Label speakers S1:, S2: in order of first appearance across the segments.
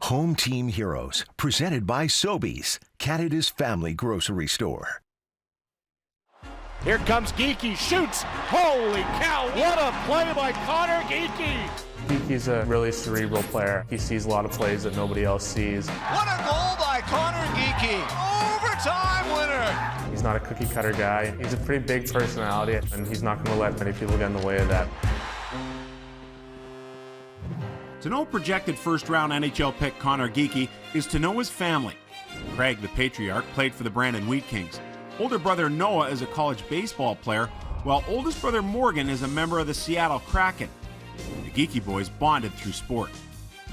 S1: Home Team Heroes, presented by Sobeys, Canada's family grocery store.
S2: Here comes Geekie, shoots! Holy cow, what a play by Conor Geekie!
S3: Geekie's a really cerebral player. He sees a lot of plays that nobody else sees.
S4: What a goal by Conor Geekie! Overtime winner!
S3: He's not a cookie cutter guy. He's a pretty big personality, and he's not going to let many people get in the way of that.
S5: To know projected first-round NHL pick Conor Geekie is to know his family. Craig, the patriarch, played for the Brandon Wheat Kings. Older brother Noah is a college baseball player, while oldest brother Morgan is a member of the Seattle Kraken. The Geekie boys bonded through sport.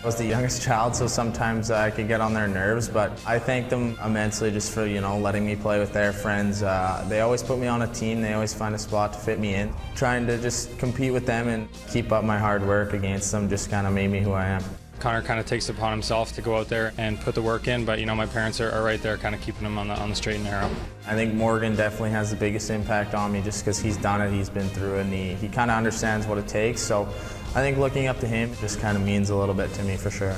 S6: I was the youngest child, so sometimes I could get on their nerves, but I thank them immensely just for, letting me play with their friends. They always put me on a team. They always find a spot to fit me in. Trying to just compete with them and keep up my hard work against them just kind of made me who I am.
S7: Conor kind of takes it upon himself to go out there and put the work in, but my parents are right there kind of keeping him on the straight and narrow.
S6: I think Morgan definitely has the biggest impact on me just because he's done it, he's been through it, and he kind of understands what it takes. So I think looking up to him just kind of means a little bit to me for sure.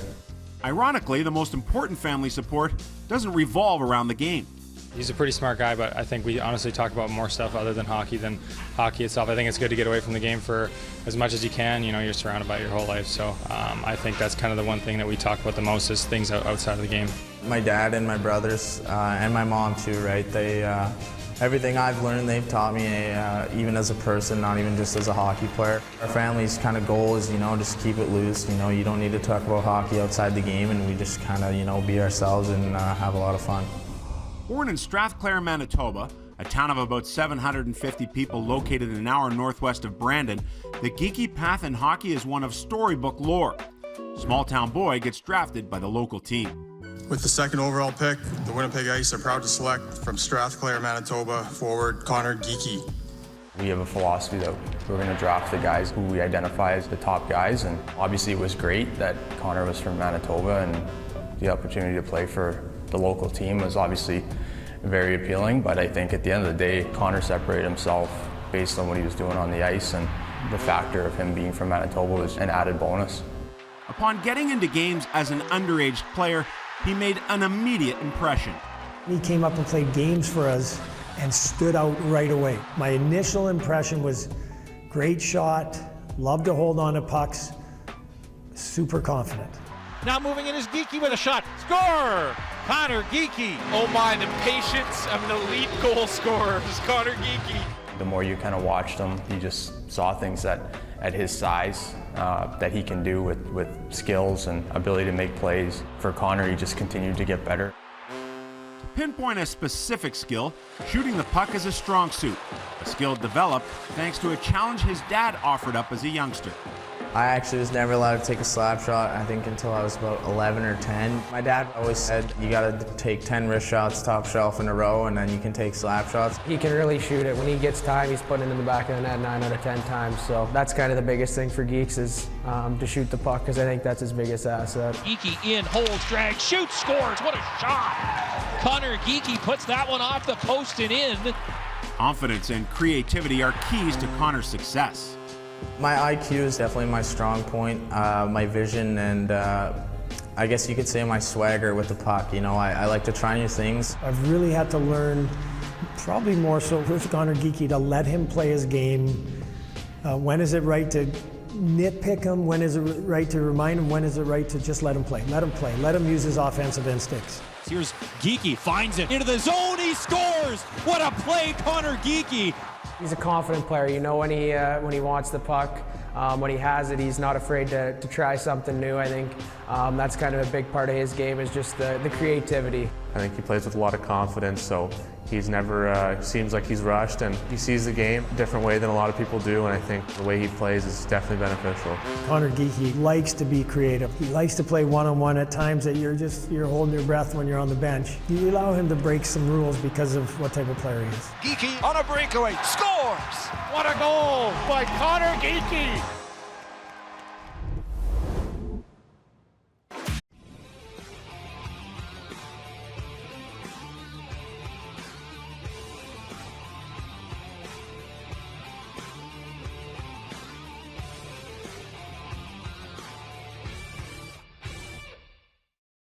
S5: Ironically, the most important family support doesn't revolve around the game.
S7: He's a pretty smart guy, but I think we honestly talk about more stuff other than hockey itself. I think it's good to get away from the game for as much as you can. You're surrounded by it your whole life, so I think that's kind of the one thing that we talk about the most is things outside of the game.
S6: My dad and my brothers and my mom too, right? They everything I've learned, they've taught me, even as a person, not even just as a hockey player. Our family's kind of goal is, just keep it loose. You don't need to talk about hockey outside the game, and we just kind of, be ourselves and have a lot of fun.
S5: Born in Strathclair, Manitoba, a town of about 750 people located an hour northwest of Brandon, the Geekie path in hockey is one of storybook lore. Small-town boy gets drafted by the local team.
S8: With the second overall pick, the Winnipeg Ice are proud to select from Strathclair, Manitoba, forward Conor Geekie.
S9: We have a philosophy that we're going to draft the guys who we identify as the top guys, and obviously it was great that Conor was from Manitoba, and the opportunity to play for the local team was obviously very appealing, but I think at the end of the day, Conor separated himself based on what he was doing on the ice, and the factor of him being from Manitoba was an added bonus.
S5: Upon getting into games as an underage player, he made an immediate impression.
S10: He came up and played games for us and stood out right away. My initial impression was great shot, loved to hold on to pucks, super confident.
S2: Now moving in is Geekie with a shot. Score! Conor Geekie. Oh my, the patience of an elite goal scorer is Conor Geekie.
S9: The more you kind of watched him, you just saw things that at his size that he can do with skills and ability to make plays. For Conor, he just continued to get better.
S5: To pinpoint a specific skill, shooting the puck is a strong suit, a skill developed thanks to a challenge his dad offered up as a youngster.
S6: I actually was never allowed to take a slap shot, I think, until I was about 11 or 10. My dad always said, you gotta take 10 wrist shots top shelf in a row, and then you can take slap shots.
S11: He can really shoot it. When he gets time, he's putting it in the back of the net 9 out of 10 times. So that's kind of the biggest thing for Geeks is to shoot the puck, because I think that's his biggest asset.
S12: Geekie in, holds, drags, shoots, scores. What a shot! Conor Geekie puts that one off the post and in.
S5: Confidence and creativity are keys to Conor's success.
S6: My IQ is definitely my strong point, my vision, and I guess you could say my swagger with the puck. I like to try new things.
S10: I've really had to learn, probably more so with Conor Geekie, to let him play his game. When is it right to nitpick him? When is it right to remind him? When is it right to just let him play? Let him play. Let him use his offensive instincts.
S2: Here's Geekie, finds it into the zone, he scores! What a play, Conor Geekie!
S11: He's a confident player. When he wants the puck, when he has it, he's not afraid to try something new. I think that's kind of a big part of his game is just the creativity.
S3: I think he plays with a lot of confidence, so he's never seems like he's rushed, and he sees the game a different way than a lot of people do, and I think the way he plays is definitely beneficial.
S10: Conor Geekie likes to be creative. He likes to play one-on-one at times that you're holding your breath when you're on the bench. You allow him to break some rules because of what type of player he is.
S4: Geekie on a breakaway, scores!
S2: What a goal by Conor Geekie!